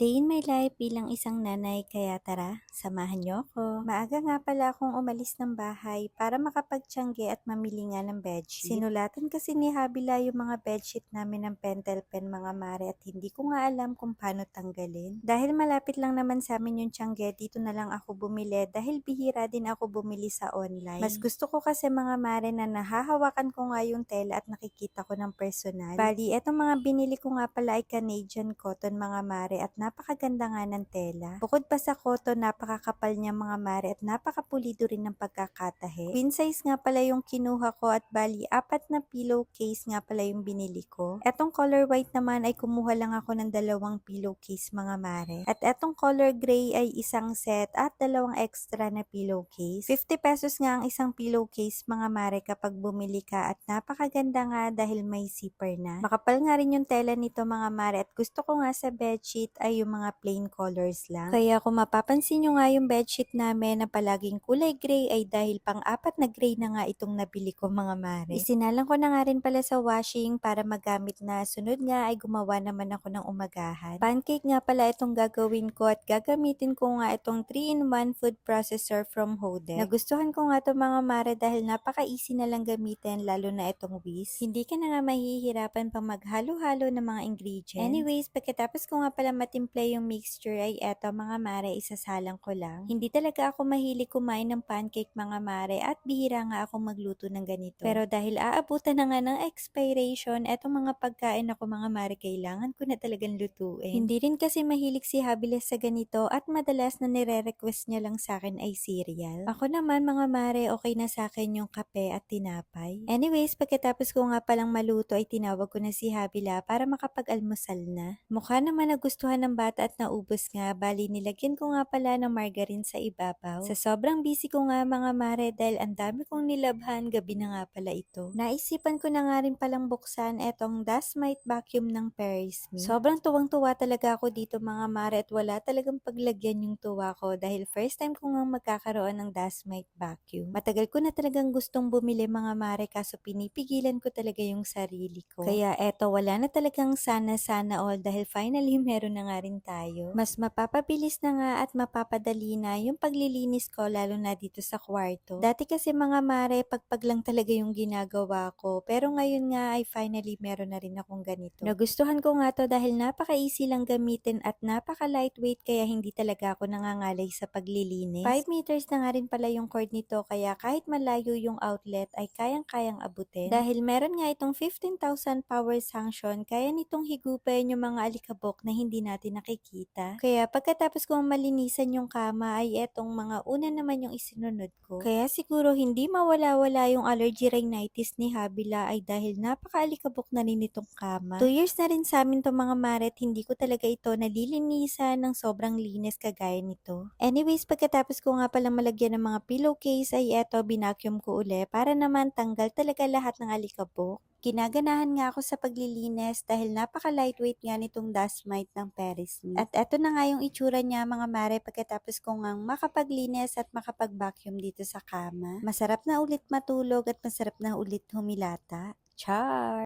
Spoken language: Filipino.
Day in my life bilang isang nanay kaya tara, samahan niyo ako. Maaga nga pala akong umalis ng bahay para makapagtiyangge at mamili nga ng bedsheet. Sinulatan kasi ni Habila yung mga bedsheet namin ng pentel pen mga mare at hindi ko nga alam kung paano tanggalin. Dahil malapit lang naman sa amin yung tiyangge, dito na lang ako bumili dahil bihira din ako bumili sa online. Mas gusto ko kasi mga mare na nahahawakan ko nga yung tela at nakikita ko ng personal. Bali, etong mga binili ko nga pala ay Canadian cotton mga mare at napakaganda nga ng tela. Bukod pa sa cotton, napakakapal niya mga mare at napakapulido rin ng pagkakatahe. Queen size nga pala yung kinuha ko at bali 4 na pillowcase nga pala yung binili ko. Etong color white naman ay kumuha lang ako ng 2 pillowcase mga mare. At etong color gray ay isang set at 2 extra na pillowcase. 50 pesos nga ang isang pillowcase mga mare kapag bumili ka at napakaganda nga dahil may zipper na. Makapal nga rin yung tela nito mga mare at gusto ko nga sa bedsheet ay yung mga plain colors lang. Kaya kung mapapansin nyo nga yung bedsheet namin na palaging kulay gray ay dahil pang-4 na gray na nga itong nabili ko mga mare. Isinalang ko na nga rin pala sa washing para magamit na. Sunod nga ay gumawa naman ako ng umagahan. Pancake nga pala itong gagawin ko at gagamitin ko nga itong 3-in-1 food processor from Hode. Nagustuhan ko nga to mga mare dahil napaka-easy na lang gamitin lalo na itong whisk. Hindi ka na nga mahihirapan pang maghalo-halo ng mga ingredients. Anyways, pagkatapos ko nga pala matimpla yung mixture ay eto mga mare, isasalang ko lang. Hindi talaga ako mahilig kumain ng pancake mga mare at bihira nga ako magluto ng ganito. Pero dahil aabutan na nga ng expiration, etong mga pagkain ako mga mare kailangan ko na talagang lutuin. Hindi rin kasi mahilig si Habiles sa ganito at madalas na nire-request niya lang sa akin ay cereal. Ako naman mga mare, okay na sa akin yung kape at tinapay. Anyways, pagkatapos ko nga palang maluto ay tinawag ko na si Habila para makapag-almusal na. Mukha naman nagustuhan ng bata at naubos nga, bali nilagyan ko nga pala ng margarine sa ibabaw. Sa sobrang busy ko nga mga mare dahil ang dami kong nilabhan, gabi na nga pala ito. Naisipan ko na nga rin palang buksan etong dust mite vacuum ng Paris Me. Sobrang tuwang-tuwa talaga ako dito mga mare at wala talagang paglagyan yung tuwa ko dahil first time ko nga magkakaroon ng dust mite vacuum. Matagal ko na talagang gustong bumili mga mare kaso pinipigilan ko talaga yung sarili ko. Kaya eto wala na talagang sana all dahil finally meron na nga rin tayo. Mas mapapabilis na nga at mapapadali na yung paglilinis ko lalo na dito sa kwarto. Dati kasi mga mare pagpag lang talaga yung ginagawa ko pero ngayon nga ay finally meron na rin akong ganito. Nagustuhan ko nga to dahil napaka-easy lang gamitin at napaka-lightweight kaya hindi talaga ako nangangalay sa paglilinis. 5 meters na nga rin pala yung cord nito kaya kahit malayo yung outlet ay kayang-kayang abutin. Dahil meron nga itong 15,000 power sanction kaya nitong higupin yung mga alikabok na hindi natin nakikita. Kaya pagkatapos kong malinisan yung kama ay etong mga una naman yung isinunod ko. Kaya siguro hindi mawala-wala yung allergy rhinitis ni Habila ay dahil napaka-alikabok na rin itong kama. 2 years na rin sa amin to mga maret, hindi ko talaga ito nalilinisan ng sobrang linis kagaya nito. Anyways, pagkatapos ko nga palang malagyan ng mga pillowcase ay eto binacuum ko uli para naman tanggal talaga lahat ng alikabok. Ginaganahan nga ako sa paglilinis dahil napaka-lightweight nga nitong dust mite ng Paris Me. At eto na nga yung itsura niya mga mare pagkatapos ko ngang makapaglinis at makapag-vacuum dito sa kama. Masarap na ulit matulog at masarap na ulit humilata. Char!